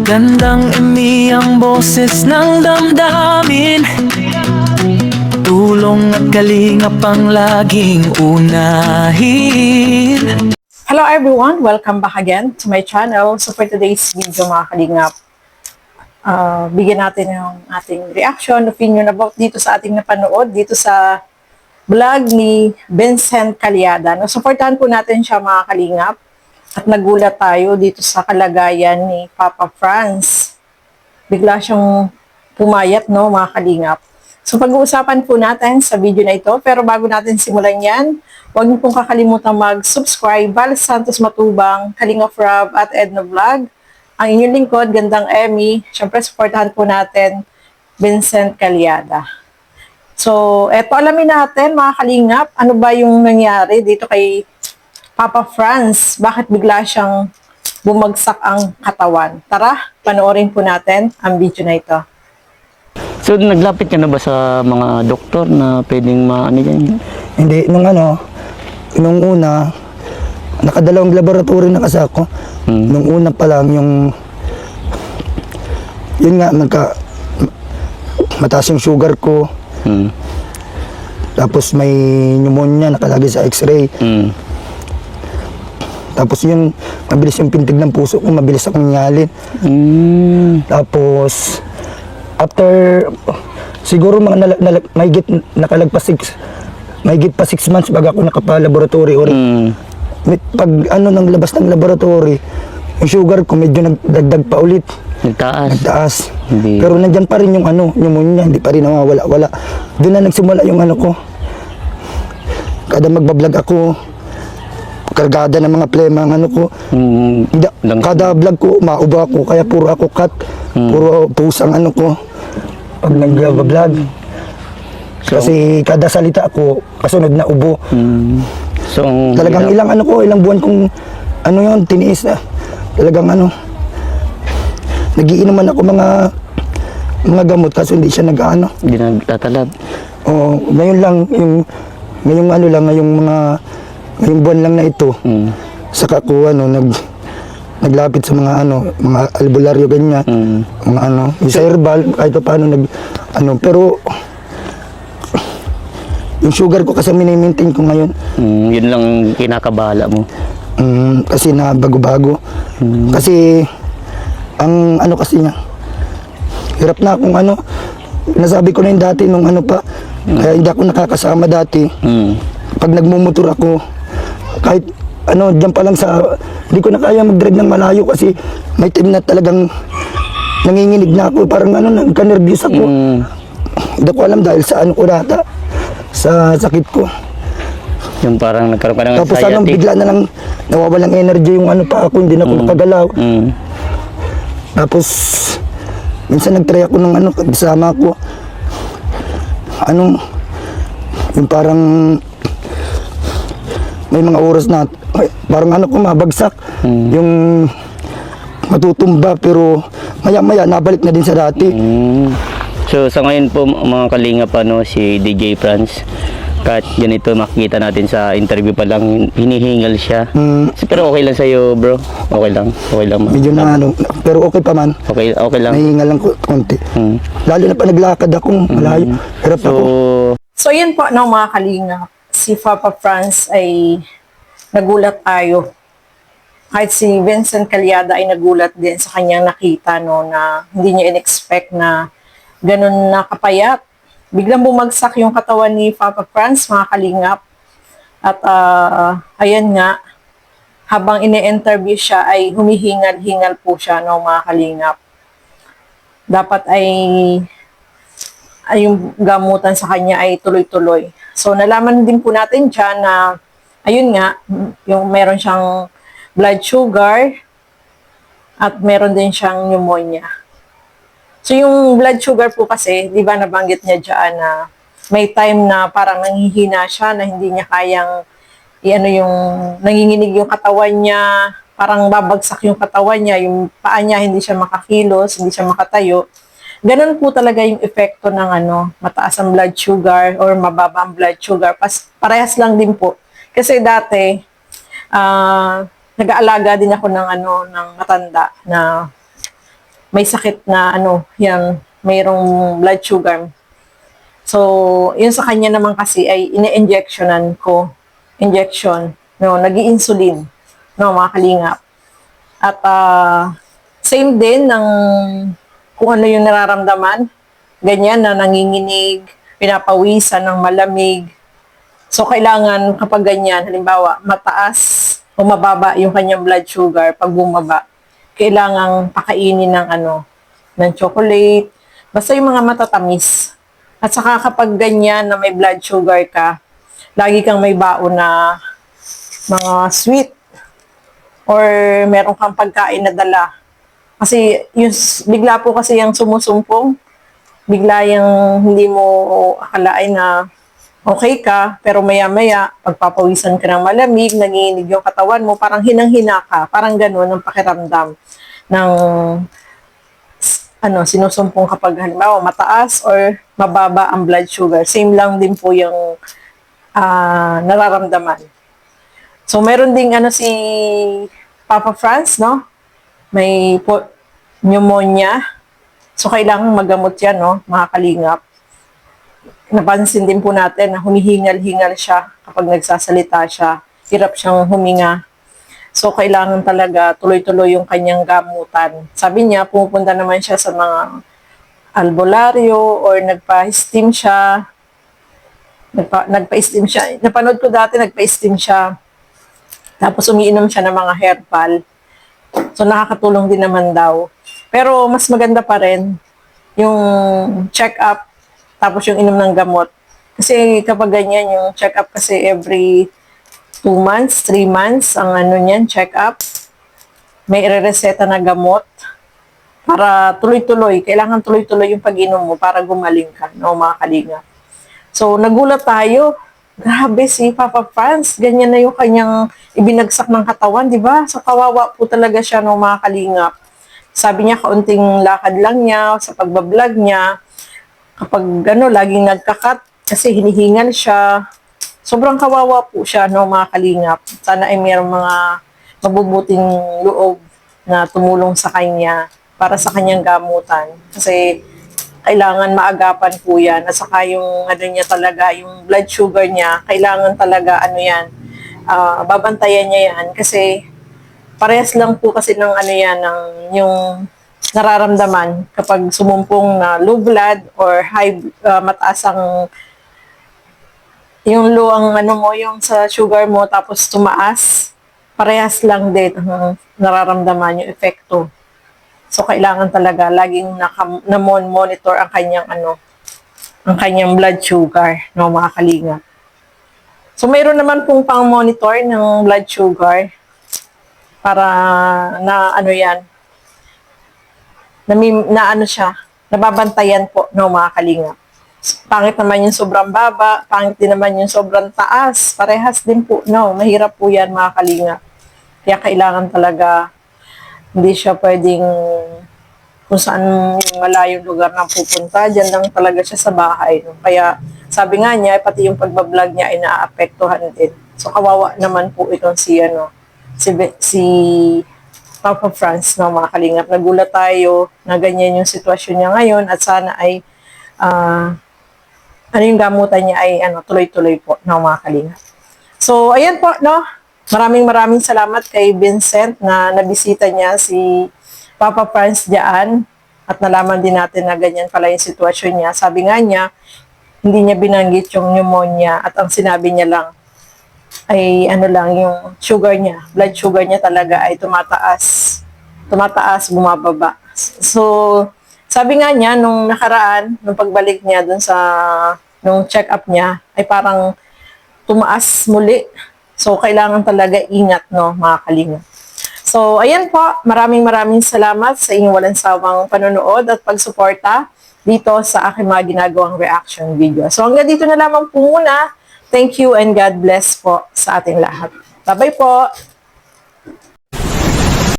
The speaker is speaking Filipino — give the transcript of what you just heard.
Magandang ang boses ng damdamin. Tulong at kalingap ang laging unahin. Hello everyone! Welcome back again to my channel. So for today's video mga kalingap, bigyan natin yung ating reaction, opinion about dito sa ating napanood, dito sa vlog ni Vincent Calyada. No, supportahan po natin siya mga kalingap. At nagulat tayo dito sa kalagayan ni Papa Franz. Bigla siyang pumayat, no, mga kalingap. So pag-uusapan po natin sa video na ito. Pero bago natin simulan yan, huwag niyo pong kakalimutan mag-subscribe. Val Santos Matubang, Kalingap Rob at Edna Vlog. Ang inyong lingkod, Gandang Emmy. Siyempre, supportahan po natin Vincent Calyada. So, eto alamin natin mga kalingap, ano ba yung nangyari dito kay Papa Franz? Bakit bigla siyang bumagsak ang katawan? Tara, panoorin po natin ang video na ito. So, naglapit ka na ba sa mga doktor na pwedeng maano yan? Hindi, nung una, nakadalawang laboratory na kasi ako. Nung una pa lang, yun nga, mataas yung sugar ko. Tapos may pneumonia nakalagay sa x-ray. Tapos yun, mabilis yung pintig ng puso ko, mabilis akong nyalin. Tapos, after, siguro mga mahigit pa 6 months bago ako nakapa-laboratory. Pag nang labas ng laboratory, yung sugar ko medyo nagdagdag pa ulit. Nagtaas. Hindi. Pero nandyan pa rin yung pneumonia, hindi pa rin nawawala-wala. Doon na nagsimula yung ko. Kada magbablog ako, kargada ng mga plema ang ko. Kada vlog ko, maubo ako, kaya puro ako cut. Puro pusang ko, pag nag-vlog. Kasi kada salita ako, kasunod na ubo. So, talagang ilang ilang buwan kong yun, tiniis na. Talagang nagiinuman ako mga gamot kaso hindi siya Hindi nagtatalab. Oo, ngayon lang, ngayong buwan lang na ito, saka ko naglapit sa mga mga albularyo ganyan, mga yung sa herbal, kahit pa paano pero yung sugar ko kasi mini-maintain ko ngayon. Yun lang kinakabahala mo. Kasi na bago-bago. Kasi ang kasi niya, hirap na akong nasabi ko na yung dati nung pa, kaya hindi ako nakakasama dati. Pag nagmumotor ako, kahit dyan pa lang hindi ko na kaya mag-drive ng malayo kasi may time na talagang nanginginig na ako, parang nagka-nervous ako. Hindi ko alam dahil sa ko data, sa sakit ko. Yung parang nagkaroon ka ng tapos anxiety. Bigla na lang nawawalang energy yung pa ako, hindi na ako makagalaw. Tapos minsan nag-try ako ng kasama ko. Yung parang may mga oras na parang ko mabagsak, yung matutumba, pero maya-maya nabalik na din sa dati. So sa ngayon po mga kalingap, si DJ Franz, kahit ganito makikita natin sa interview pa lang, hinihingal siya. Pero okay lang sa'yo, bro? Okay lang Medyo na pero okay pa man. Okay lang. Nahihingal lang konti. Lalo na pa naglakad ako, malayo. Hirap ako. So yun po mga kalingap, si Papa Franz ay nagulat tayo. Kahit si Vincent Calyada ay nagulat din sa kanyang nakita na hindi niya in-expect na ganun na kapayat. Biglang bumagsak yung katawan ni Papa Franz, mga kalingap. At ayan nga, habang ine-interview siya ay humihingal-hingal po siya, mga kalingap. Dapat ay yung gamutan sa kanya ay tuloy-tuloy. So nalaman din po natin dyan na, ayun nga, yung meron siyang blood sugar at meron din siyang pneumonia. So yung blood sugar po kasi, di ba nabanggit niya dyan na may time na parang nanghihina siya, na hindi niya kayang yung nanginginig yung katawan niya, parang babagsak yung katawan niya, yung paa niya hindi siya makakilos, hindi siya makatayo. Ganun po talaga yung epekto ng mataas ang blood sugar or mababa ang blood sugar. Parehas lang din po. Kasi dati, nag-aalaga din ako ng matanda na may sakit na ano, yan, mayroong blood sugar. So, yun sa kanya naman kasi ay ine-injectionan ko. Injection. No, nag-i-insulin. No, mga kalingap. At same din ng kung ano yung nararamdaman. Ganyan na nanginginig, pinapawisan ng malamig. So, kailangan kapag ganyan, halimbawa, mataas o mababa yung kanyang blood sugar, pag bumaba, kailangang pakainin ng ano, ng chocolate, basta yung mga matatamis. At saka kapag ganyan na may blood sugar ka, lagi kang may baon na mga sweet or meron kang pagkain na dala. Kasi yung, bigla po kasi yung sumusumpong, bigla yung hindi mo akalain na okay ka, pero maya-maya, pagpapawisan ka ng malamig, nanginginig yung katawan mo, parang hinang-hina ka, parang gano'n ang pakiramdam ng ano, sinusumpong kapag halimbawa mataas or mababa ang blood sugar. Same lang din po yung nararamdaman. So, meron ding ano si Papa Franz, no? May pneumonia. So, kailangan magamot yan, no? Mga kalingap. Napansin din po natin na humihingal-hingal siya kapag nagsasalita siya. Hirap siyang huminga. So, kailangan talaga tuloy-tuloy yung kanyang gamutan. Sabi niya, pumupunta naman siya sa mga albularyo or nagpa-steam siya. Nagpa-steam siya. Napanood ko dati, nagpa-steam siya. Tapos umiinom siya ng mga herbal. So, nakakatulong din naman daw. Pero, mas maganda pa rin yung check-up tapos yung inom ng gamot. Kasi kapag ganyan, yung check-up kasi every 2 months, 3 months, ang ano niyan, check-up. May irereseta na gamot para tuloy-tuloy. Kailangan tuloy-tuloy yung pag-inom mo para gumaling ka, no, mga kalinga. So, nagulat tayo. Grabe si Papa Franz. Ganyan na yung kanyang ibinagsak ng katawan, di ba? So, kawawa po talaga siya, no, mga kalingap. Sabi niya, kaunting lakad lang niya sa pagbablog niya. Kapag ano, laging nagkakat kasi hinihingal siya. Sobrang kawawa po siya, no, mga kalingap. Sana ay mayroong mga mabubuting loob na tumulong sa kanya para sa kanyang gamutan. Kasi kailangan maagapan po yan. At saka yung ano niya talaga, yung blood sugar niya, kailangan talaga ano yan, babantayan niya yan. Kasi parehas lang po kasi ng ano yan, ng yung nararamdaman kapag sumumpong na low blood or high, mataas ang yung low ang ano mo, yung sa sugar mo, tapos tumaas, parehas lang din ang nararamdaman yung epekto. So, kailangan talaga laging na-monitor ang kanyang ano, ang kanyang blood sugar, no, mga kalinga. So, mayroon naman pong pang-monitor ng blood sugar para na ano yan, na ano siya, nababantayan po, no, mga kalinga. Pangit naman yung sobrang baba, pangit din naman yung sobrang taas. Parehas din po, no? Mahirap po yan, mga kalinga. Kaya kailangan talaga, hindi siya pwedeng kung saan yung malayong lugar na pupunta, dyan lang talaga siya sa bahay. No? Kaya sabi nga niya, pati yung pagbablog niya ay naapektuhan din. So kawawa naman po itong si Papa Franz, no, mga kalingap. Nagulat tayo na ganyan yung sitwasyon niya ngayon at sana ay ano yung gamutan niya ay ano, tuloy-tuloy po, no, mga kalingap. So, ayan po, no. Maraming salamat kay Vincent na nabisita niya si Papa Franz diyan at nalaman din natin na ganyan pala yung sitwasyon niya. Sabi nga niya, hindi niya binanggit yung pneumonia at ang sinabi niya lang ay ano lang yung sugar niya, blood sugar niya talaga ay tumataas, bumababa. So, sabi nga niya, nung nakaraan, nung pagbalik niya dun sa, nung check-up niya, ay parang tumaas muli. So, kailangan talaga ingat, no, mga kalinga. So, ayan po, maraming salamat sa inyong walang sawang panonood at pagsuporta dito sa aking mga ginagawang reaction video. So, hanggang dito na lamang po muna. Thank you and God bless po sa ating lahat. Bye-bye po!